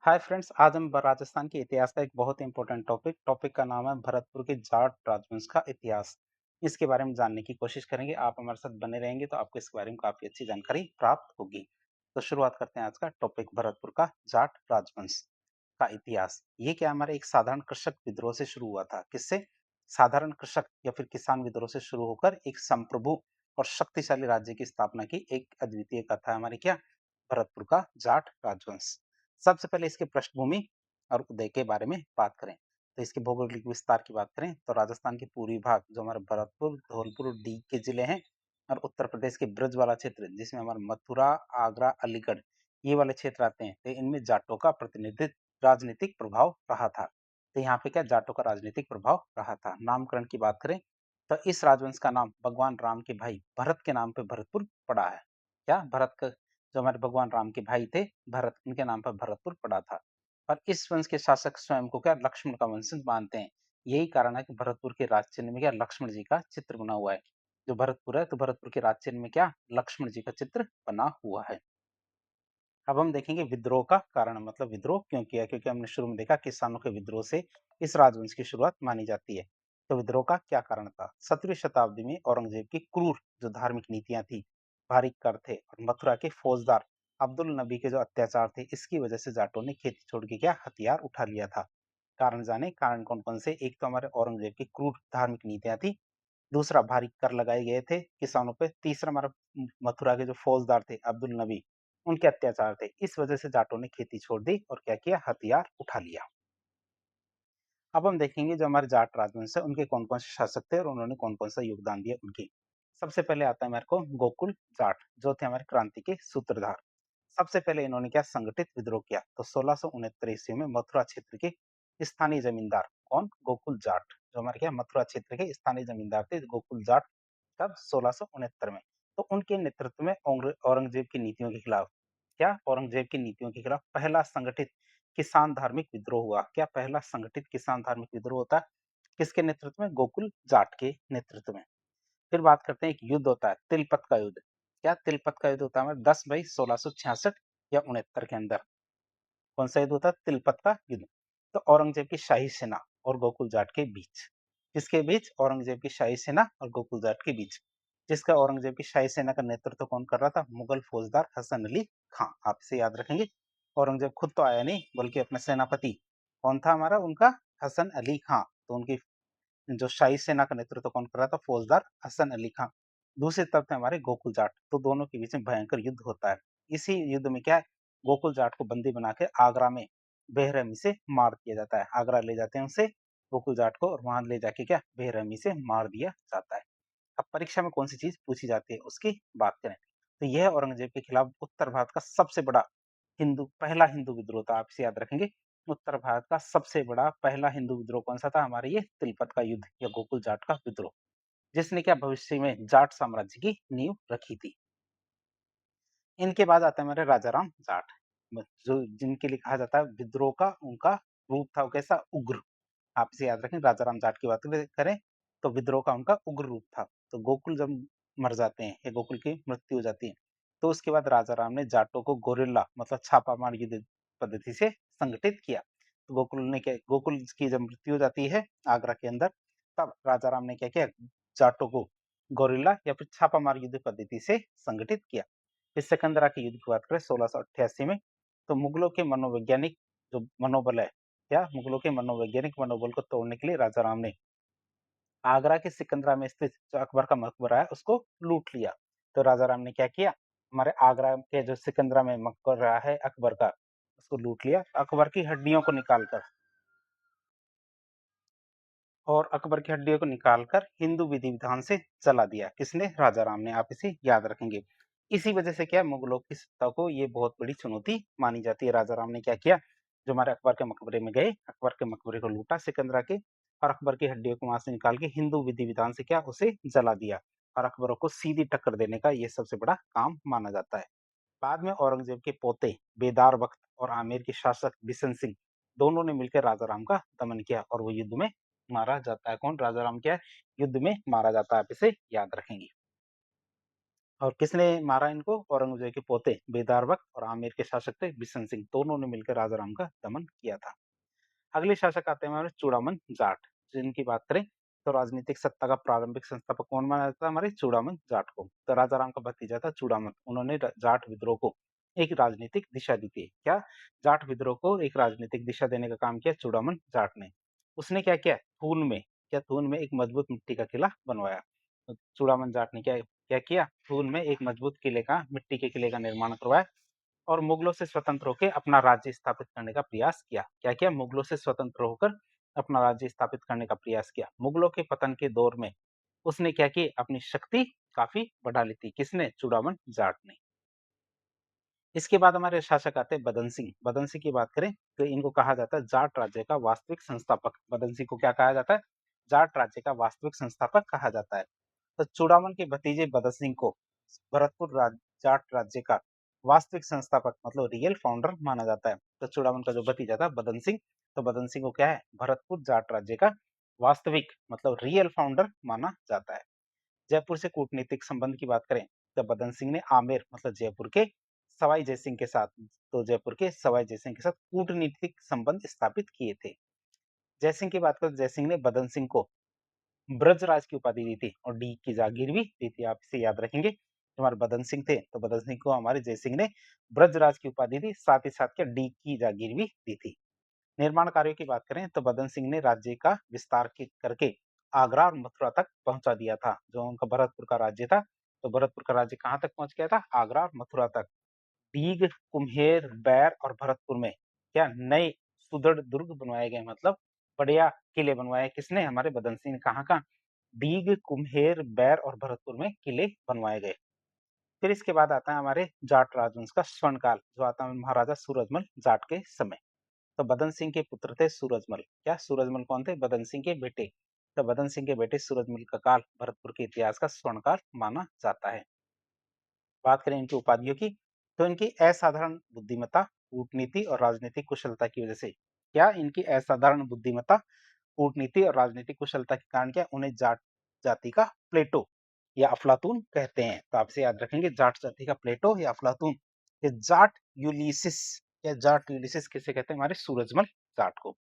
Hi friends, आज हम राजस्थान के इतिहास का एक बहुत ही इंपॉर्टेंट टॉपिक का नाम है भरतपुर के जाट राजवंश का इतिहास। इसके बारे में जानने की कोशिश करेंगे। आप हमारे साथ बने रहेंगे तो आपको इसके बारे में काफी अच्छी जानकारी प्राप्त होगी। तो शुरुआत करते हैं आज का टॉपिक भरतपुर का जाट राजवंश का इतिहास। ये क्या हमारे एक साधारण कृषक विद्रोह से शुरू हुआ था। किससे? साधारण कृषक या फिर किसान विद्रोह से शुरू होकर एक संप्रभु और शक्तिशाली राज्य की स्थापना की एक अद्वितीय कथा है हमारी क्या भरतपुर का जाट राजवंश। सबसे पहले इसके पृष्ठभूमि और उदय के बारे में बात करें तो इसके भौगोलिक विस्तार की बात करें तो राजस्थान के पूर्वी भाग जो हमारे भरतपुर, धौलपुर और डीग के जिले हैं और उत्तर प्रदेश के ब्रज वाला क्षेत्र जिसमें हमारा मथुरा, आगरा, अलीगढ़ ये वाले क्षेत्र आते हैं, तो इनमें जाटों का प्रतिनिधित्व राजनीतिक प्रभाव रहा था। तो यहाँ पे क्या जाटों का राजनीतिक प्रभाव रहा था। नामकरण की बात करें तो इस राजवंश का नाम भगवान राम के भाई भरत के नाम पे भरतपुर पड़ा है। क्या भरत का जो हमारे भगवान राम के भाई थे भरत, उनके नाम पर भरतपुर पड़ा था। और इस वंश के शासक स्वयं को क्या लक्ष्मण का वंशज मानते हैं। यही कारण है कि भरतपुर के राज चिन्ह में क्या लक्ष्मण जी का चित्र बना हुआ है। जो भरतपुर है तो भरतपुर के राज चिन्ह में क्या लक्ष्मण जी का चित्र बना हुआ है। अब हम देखेंगे विद्रोह का कारण, मतलब विद्रोह क्यों किया, क्योंकि हमने शुरू में देखा किसानों के विद्रोह से इस राजवंश की शुरुआत मानी जाती है। तो विद्रोह का क्या कारण था? 17वीं शताब्दी में औरंगजेब की क्रूर जो धार्मिक नीतियां थी, भारी कर थे और मथुरा के फौजदार अब्दुल नबी के जो अत्याचार थे, इसकी वजह से जाटों ने खेती छोड़ के क्या हथियार उठा लिया था। कारण जाने कारण कौन कौन से? एक तो हमारे औरंगजेब की क्रूर धार्मिक नीतियां थी, दूसरा भारी कर लगाए गए थे किसानों पे, तीसरा हमारा मथुरा के जो फौजदार थे अब्दुल नबी, उनके अत्याचार थे। इस वजह से जाटों ने खेती छोड़ दी और क्या किया, हथियार उठा लिया। अब हम देखेंगे जो हमारे जाट राजवंश है उनके कौन कौन से शासक थे और उन्होंने कौन कौन सा योगदान दिया उनकी। सबसे पहले आता है मेरे को गोकुल जाट, जो थे हमारे क्रांति के सूत्रधार। सबसे पहले इन्होंने क्या संगठित विद्रोह किया, तो 1669 ईस्वी में मथुरा क्षेत्र के स्थानीय जमींदार कौन, गोकुल जाट, जो हमारे क्या मथुरा क्षेत्र के स्थानीय जमींदार थे गोकुल जाट, तब 1669 में। तो उनके नेतृत्व में औरंगजेब की नीतियों के खिलाफ क्या औरंगजेब की नीतियों के खिलाफ पहला संगठित किसान धार्मिक विद्रोह हुआ। क्या पहला संगठित किसान धार्मिक विद्रोह होता है? किसके नेतृत्व में? गोकुल जाट के नेतृत्व में। फिर बात करते हैं, एक युद्ध होता है तिलपत का युद्ध। क्या तिलपत का युद्ध होता है? 10 मई 1666 या 69 के अंदर। कौन सा युद्ध होता है? तिलपत का युद्ध। तो औरंगजेब की शाही सेना और गोकुल जाट के बीच। किसके बीच? औरंगजेब की शाही सेना और गोकुल जाट के बीच। जिसका औरंगजेब की शाही सेना का नेतृत्व कौन कर रहा था? मुगल फौजदार हसन अली खां। आप इसे याद रखेंगे। औरंगजेब खुद तो आया नहीं, बल्कि अपना सेनापति कौन था हमारा? उनका हसन अली खां। तो उनकी जो शाही सेना का नेतृत्व कौन कर रहा था? फौजदार हसन अली खां। दूसरी तरफ थे हमारे गोकुल जाट। तो दोनों के बीच में भयंकर युद्ध होता है। इसी युद्ध में क्या है, गोकुल जाट को बंदी बना के आगरा में बेरहमी से मार दिया जाता है। आगरा ले जाते हैं उसे गोकुल जाट को और वहां ले जाके क्या बेरहमी से मार दिया जाता है। अब परीक्षा में कौन सी चीज पूछी जाती है उसकी बात करें तो यह औरंगजेब के खिलाफ उत्तर भारत का सबसे बड़ा पहला हिंदू विद्रोह था। आप इसे याद रखेंगे। उत्तर भारत का सबसे बड़ा पहला हिंदू विद्रोह कौन सा था? हमारे ये तिलपत का युद्ध या गोकुल जाट का विद्रोह, जिसने क्या भविष्य में जाट साम्राज्य की नींव रखी थी। इनके बाद आता है हमारे राजाराम जाट, जो जिनके लिए कहा जाता है विद्रोह का उनका रूप था वो कैसा? उग्र। आप इसे याद रखें। राजाराम जाट की बात करें तो विद्रोह का उनका उग्र रूप था। तो गोकुल जब मर जाते हैं या गोकुल की मृत्यु हो जाती है तो उसके बाद राजाराम ने जाटों को गोरिल्ला मतलब छापामार युद्ध पद्धति से संगठित किया। तो गोकुल की जब मृत्यु हो जाती है आगरा के अंदर, तब राजाराम ने क्या किया? जाटों को गोरिल्ला या फिर छापामार युद्ध पद्धति से संगठित किया। फिर सिकंदरा के युद्ध की बात करें 1688 में, तो मुगलों के मनोवैज्ञानिक जो मनोबल है, क्या मुगलों के मनोवैज्ञानिक मनोबल को तोड़ने के लिए राजाराम ने आगरा के सिकंदरा में स्थित जो अकबर का मकबरा है उसको लूट लिया। तो राजाराम ने क्या किया? हमारे आगरा के जो सिकंदरा में मकबरा है अकबर का, उसको लूट लिया। अकबर की हड्डियों को निकालकर हिंदू विधि विधान से जला दिया। किसने? राजाराम ने। आप इसे याद रखेंगे। इसी वजह से क्या मुगलों की सत्ता को ये बहुत बड़ी चुनौती मानी जाती है। राजाराम ने क्या किया? जो हमारे अकबर के मकबरे में गए, अकबर के मकबरे को लूटा सिकंदरा के, और अकबर की हड्डियों को वहां से निकाल के हिंदू विधि विधान से क्या उसे जला दिया। और अकबरों को सीधी टक्कर देने का ये सबसे बड़ा काम माना जाता है। बाद में औरंगजेब के पोते बेदार बख्त और आमेर के शासक बिशन सिंह दोनों ने मिलकर राजाराम का दमन किया और वो युद्ध में मारा जाता है। कौन? राजाराम क्या है? युद्ध में मारा जाता है। आप इसे याद रखेंगे। और किसने मारा इनको? औरंगज़ेब के पोते बेदार बख्त और आमेर के शासक थे बिशन सिंह, दोनों ने मिलकर राजाराम का दमन किया था। अगले शासक आते हैं हमारे चूड़ामन जाट। जिनकी बात करें तो राजनीतिक सत्ता का प्रारंभिक संस्थापक कौन माना जाता है? हमारे चूड़ामन जाट को। तो राजाराम का भतीजा था चूड़ामन। उन्होंने जाट विद्रोह को एक राजनीतिक दिशा दी थी। क्या? जाट विद्रोह को एक राजनीतिक दिशा देने का काम किया चूड़ामन जाट ने। उसने क्या किया? थून में एक मजबूत मिट्टी का किला बनवाया। तो चूड़ामन जाट ने क्या क्या किया? थून में एक मजबूत किले का मिट्टी के किले का निर्माण करवाया और मुगलों से स्वतंत्र होकर अपना राज्य स्थापित करने का प्रयास किया। क्या किया? मुगलों से स्वतंत्र होकर अपना राज्य स्थापित करने का प्रयास किया। मुगलों के पतन के दौर में उसने क्या की? अपनी शक्ति काफी बढ़ा ली थी। किसने? चूड़ामन जाट ने। इसके बाद हमारे शासक आते हैं बदन सिंह। बदन सिंह की बात करें तो इनको कहा जाता है जाट राज्य का वास्तविक संस्थापक। बदन सिंह को क्या कहा जाता है? जाट राज्य का वास्तविक संस्थापक कहा जाता है। तो चूड़ामन के भतीजे बदन सिंह को जाट राज्य का वास्तविक संस्थापक मतलब रियल फाउंडर माना जाता है। तो चूड़ामन का जो भतीजा था बदन सिंह, तो बदन सिंह को क्या है? भरतपुर जाट राज्य का वास्तविक मतलब रियल फाउंडर माना जाता है। जयपुर से कूटनीतिक संबंध की बात करें तो बदन सिंह ने आमेर मतलब जयपुर के सवाई जयसिंह के साथ जयपुर के सवाई जयसिंह के साथ कूटनीतिक संबंध स्थापित किए थे। जयसिंह की बात करें, जयसिंह ने बदन सिंह को ब्रजराज की उपाधि दी थी और डी की जागीर भी दी थी। आप इसे याद रखेंगे। हमारे बदन सिंह थे तो बदन सिंह को हमारे जयसिंह ने ब्रजराज की उपाधि दी, साथ ही साथ क्या डी की जागीर भी दी थी। निर्माण कार्यों की बात करें तो बदन सिंह ने राज्य का विस्तार करके आगरा और मथुरा तक पहुंचा दिया था। जो उनका भरतपुर का राज्य था, तो भरतपुर का राज्य कहाँ तक पहुंच गया था? आगरा और मथुरा तक। दीग, कुम्हेर, बैर और भरतपुर में क्या नए सुदृढ़ दुर्ग बनवाए गए, मतलब बढ़िया किले बनवाए। किसने? हमारे बदन सिंह ने। कहाँ कहाँ? दीग, कुम्हेर, बैर और भरतपुर में किले बनवाए गए। फिर इसके बाद आता है हमारे जाट राजवंश का स्वर्णकाल, जो आता है महाराजा सूरजमल जाट के समय। तो बदन सिंह के पुत्र थे सूरजमल। क्या? सूरजमल कौन थे? बदन सिंह के बेटे। तो बदन सिंह के बेटे सूरजमल का काल भरतपुर के इतिहास का स्वर्णकाल माना जाता है। बात करें इनकी उपाधियों की तो इनकी असाधारण बुद्धिमत्ता, कूटनीति और राजनीतिक कुशलता की वजह से क्या इनकी असाधारण बुद्धिमत्ता, कूटनीति और राजनीतिक कुशलता के कारण क्या उन्हें जाट जाति का प्लेटो या अफलातून कहते हैं। तो आपसे याद रखेंगे जाट जाति का प्लेटो या अफलातून। ये जाट यूलिसिस या जाट यूलिसिस किसे कहते हैं? हमारे सूरजमल जाट को।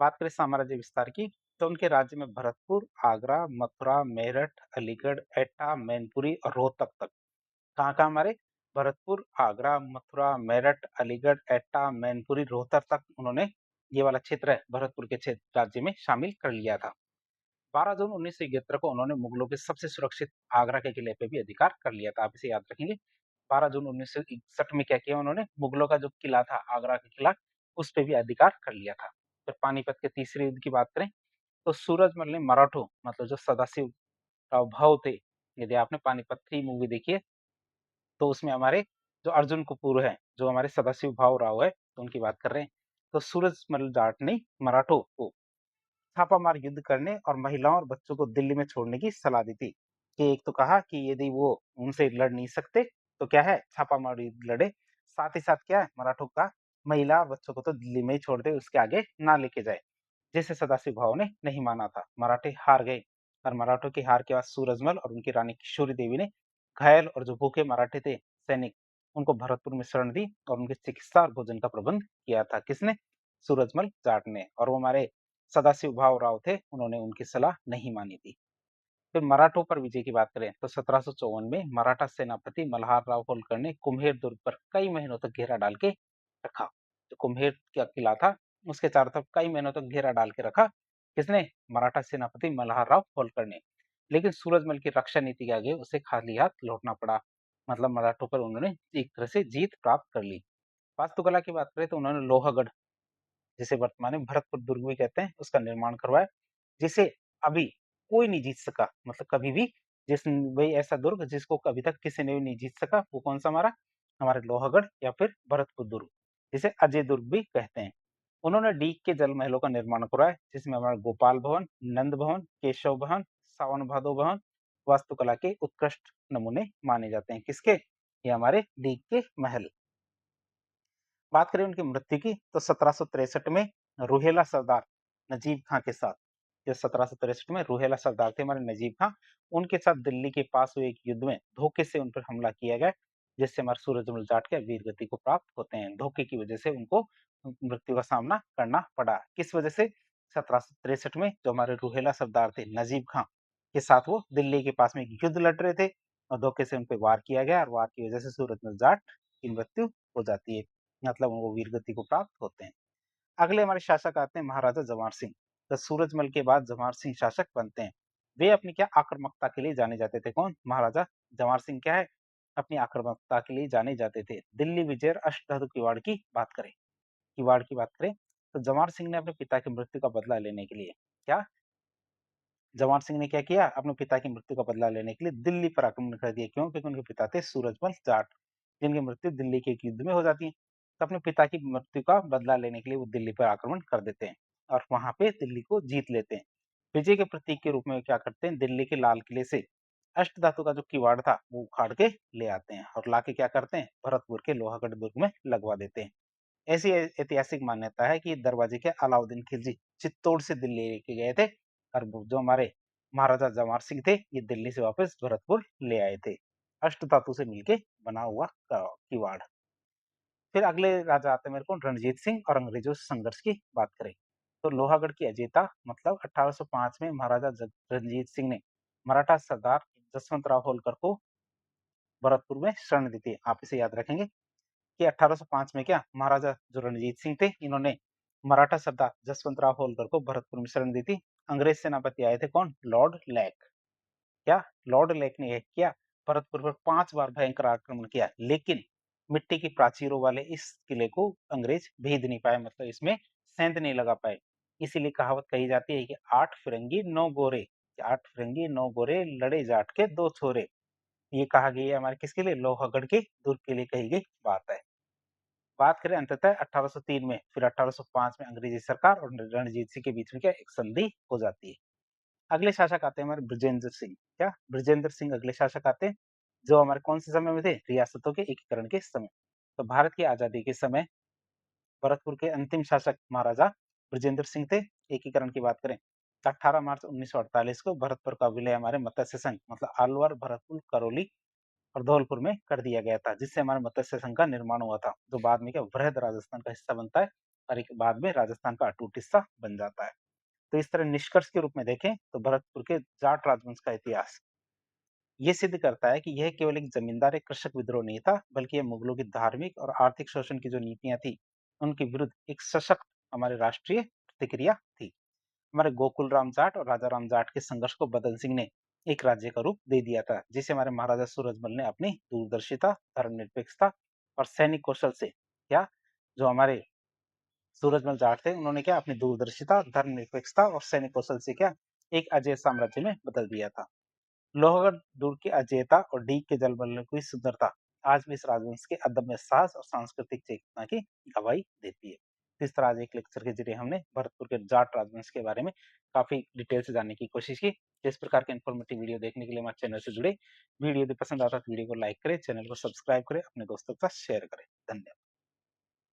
बात करें साम्राज्य विस्तार की तो उनके राज्य में भरतपुर, आगरा, मथुरा, मेरठ, अलीगढ़, एटा, मैनपुरी और रोहतक तक। कहाँ-कहाँ हमारे? भरतपुर, आगरा, मथुरा, मेरठ, अलीगढ़, एटा, मैनपुरी, रोहतक तक उन्होंने ये वाला क्षेत्र है भरतपुर के क्षेत्र राज्य में शामिल कर लिया था। 12 जून 1971 को उन्होंने मुगलों के सबसे सुरक्षित आगरा के किले पे भी अधिकार कर लिया था। आप इसे याद रखेंगे। 12 जून 1961 में क्या किया उन्होंने? मुगलों का जो किला था आगरा का किला, उस पे भी अधिकार कर लिया था। फिर पानीपत के तीसरे युद्ध की बात करें तो सूरजमल ने मराठों मतलब जो सदाशिव राव भाऊ थे, यदि आपने पानीपत 3 मूवी देखी है तो उसमें हमारे जो अर्जुन कपूर है, जो हमारे सदाशिव भाऊ राव है, तो उनकी बात कर रहे हैं। तो सूरजमल जाट ने मराठों को छापामार युद्ध करने और महिलाओं और बच्चों को दिल्ली में छोड़ने की सलाह दी थी। कि एक तो कहा कि यदि वो उनसे लड़ नहीं सकते तो क्या है? छापामार युद्ध लड़े। साथ ही साथ क्या है? मराठों का महिला और बच्चों को तो दिल्ली में ही छोड़ दे, उसके आगे ना लेके जाए। जिसे सदाशिव भाव ने नहीं माना था। मराठे हार गए और मराठों की हार के बाद सूरजमल और उनकी रानी किशोरी देवी ने घायल और जो भूखे मराठे थे सैनिक, उनको भरतपुर में शरण दी और उनकी चिकित्सा और भोजन का प्रबंध किया था। किसने? सूरजमल जाट ने। और वो हमारे सदाशिव भाव राव थे, उन्होंने उनकी सलाह नहीं मानी थी। फिर मराठों पर विजय की बात करें तो 1754 में मराठा सेनापति मल्हार राव होलकर ने कुम्हेर दुर्ग पर कई महीनों तक घेरा डाल के रखा। जो कुम्हेर का किला था उसके चारों तरफ कई महीनों तक घेरा डाल के रखा। किसने? मराठा सेनापति मल्हार राव होलकर ने। लेकिन सूरजमल की रक्षा नीति के आगे उसे खाली हाथ लौटना पड़ा। मतलब मराठों पर उन्होंने एक तरह से जीत प्राप्त कर ली। वास्तुकला की बात करें तो उन्होंने लोहागढ़, जिसे वर्तमान में भरतपुर दुर्ग भी कहते हैं, उसका निर्माण करवाया, जिसे अभी कोई नहीं जीत सका। मतलब कभी भी जिस वही ऐसा दुर्ग जिसको अभी तक किसी ने भी नहीं जीत सका, वो कौन सा हमारा? हमारे लोहागढ़ या फिर भरतपुर दुर्ग, जिसे अजय दुर्ग भी कहते हैं। उन्होंने डीग के जल महलों का निर्माण करवाया, जिसमें हमारा गोपाल भवन, नंद भवन, केशव भवन, सावन भादो भवन वास्तुकला के उत्कृष्ट नमूने माने जाते हैं। किसके? ये हमारे डीग के महल। बात करें उनकी मृत्यु की तो 1763 में रुहेला सरदार नजीब खां के साथ जो 1763 में रूहेला सरदार थे हमारे नजीब खां, उनके साथ दिल्ली के पास हुए एक युद्ध में धोखे से उन पर हमला किया गया, जिससे हमारे सूरजमल जाट के वीर गति को प्राप्त होते हैं। धोखे की वजह से उनको मृत्यु का सामना करना पड़ा। किस वजह से? 1763 में जो हमारे रूहेला सरदार थे नजीब खां के साथ वो दिल्ली के पास में एक युद्ध लड़ रहे थे और धोखे से उन पे वार किया गया और वार की वजह से सूरजमल जाट की मृत्यु हो जाती है, मतलब वो वीर गति को प्राप्त होते हैं। अगले हमारे शासक आते हैं महाराजा जवाहर सिंह। तो सूरजमल के बाद जवाहर सिंह शासक बनते हैं। वे अपनी क्या आक्रामकता के लिए जाने जाते थे। कौन? महाराजा जवाहर सिंह क्या है? अपनी आक्रामकता के लिए जाने जाते थे। दिल्ली विजय और अष्टधातु किवाड़ की बात करें, तो जवाहर सिंह ने अपने पिता की मृत्यु का बदला लेने के लिए क्या जवाहर सिंह ने क्या किया? अपने पिता की मृत्यु का बदला लेने के लिए दिल्ली पर आक्रमण कर दिया। क्यों? क्योंकि उनके पिता थे सूरजमल जाट, जिनकी मृत्यु दिल्ली के एक युद्ध में हो जाती है। तो अपने पिता की मृत्यु का बदला लेने के लिए वो दिल्ली पर आक्रमण कर देते हैं और वहां पे दिल्ली को जीत लेते हैं। विजय के प्रतीक के रूप में क्या करते हैं? दिल्ली के लाल किले से अष्टधातु का जो किवाड़ था वो उखाड़ के ले आते हैं और लाके क्या करते हैं? भरतपुर के लोहागढ़ दुर्ग में लगवा देते हैं। ऐसी ऐतिहासिक मान्यता है कि दरवाजे के अलाउद्दीन खिलजी चित्तौड़ से दिल्ली लेके गए थे और जो हमारे महाराजा जवाहर सिंह थे ये दिल्ली से वापस भरतपुर ले आए थे अष्ट धातु से मिलके बना हुआ किवाड़। फिर अगले राजा आते हैं मेरे को रणजीत सिंह और अंग्रेजों से संघर्ष की बात करें तो लोहागढ़ की अजेता मतलब 1805 में महाराजा रणजीत सिंह ने मराठा सरदार जसवंत राव होलकर को भरतपुर में शरण दी थी। आप इसे याद रखेंगे कि 1805 में क्या महाराजा जो रणजीत सिंह थे इन्होंने मराठा सरदार जसवंत राव होलकर को भरतपुर में शरण दी थी। अंग्रेज सेनापति आए थे कौन? Lord lake. क्या लॉर्ड लेक ने यह किया? भरतपुर पर 5 बार भयंकर आक्रमण किया, लेकिन मिट्टी की प्राचीरों वाले इस किले को अंग्रेज भेद नहीं पाए, मतलब इसमें सेंध नहीं लगा पाए। इसीलिए कहावत कही जाती है कि 8 फिरंगी 9 गोरे लड़े जाट के 2 छोरे। ये कहा गया है हमारे किसके लिए? लोहागढ़ के दुर्ग के लिए कही गई बात है। बात करें अंततः 1803 में, फिर 1805 में अंग्रेजी सरकार और रणजीत सिंह के बीच में क्या एक संधि हो जाती है। अगले शासक आते हैं हमारे बृजेंद्र सिंह। क्या बृजेंद्र सिंह अगले शासक आते हैं जो हमारे कौन से समय में थे? रियासतों के एकीकरण के समय। तो भारत की आजादी के समय भरतपुर के अंतिम शासक महाराजा बृजेंद्र सिंह थे। एकीकरण की बात करें तो 18 मार्च 1948 को भरतपुर का विलय हमारे मत्स्य संघ मतलब अलवर, भरतपुर, करौली और धौलपुर में कर दिया गया था, जिससे हमारे मत्स्य संघ का निर्माण हुआ था, जो बाद में क्या वृहद राजस्थान का हिस्सा बनता है और एक बाद में राजस्थान का अटूट हिस्सा बन जाता है। तो इस तरह निष्कर्ष के रूप में देखें तो भरतपुर के जाट राजवंश का इतिहास ये सिद्ध करता है कि यह केवल एक जमींदार या कृषक विद्रोह नहीं था, बल्कि यह मुगलों की धार्मिक और आर्थिक शोषण की जो नीतियां थी उनके विरुद्ध एक सशक्त हमारे राष्ट्रीय प्रतिक्रिया थी। हमारे गोकुल राम जाट और राजा राम जाट के संघर्ष को बदन सिंह ने एक राज्य का रूप दे दिया था, जिसे हमारे महाराजा सूरजमल ने अपनी दूरदर्शिता, धर्मनिरपेक्षता और सैनिक कौशल से क्या जो हमारे सूरजमल जाट थे उन्होंने क्या अपनी दूरदर्शिता, धर्मनिरपेक्षता और सैनिक कौशल से क्या एक अजय साम्राज्य में बदल दिया था। लोहगढ़ दुर्ग की अजेयता और डीग के जलमल की सुंदरता आज भी इस राजवंश के अदम्य साहस और सांस्कृतिक चेतना की गवाही देती है। तो इस तरह आज एक लेक्चर के जरिए हमने भरतपुर के जाट राजवंश के बारे में काफी डिटेल से जानने की कोशिश की। इस प्रकार के इन्फॉर्मेटिव वीडियो देखने के लिए हमारे चैनल से जुड़े। वीडियो यदि पसंद आता है तो वीडियो को लाइक करें, चैनल को सब्सक्राइब करें, अपने दोस्तों के साथ शेयर करें। धन्यवाद।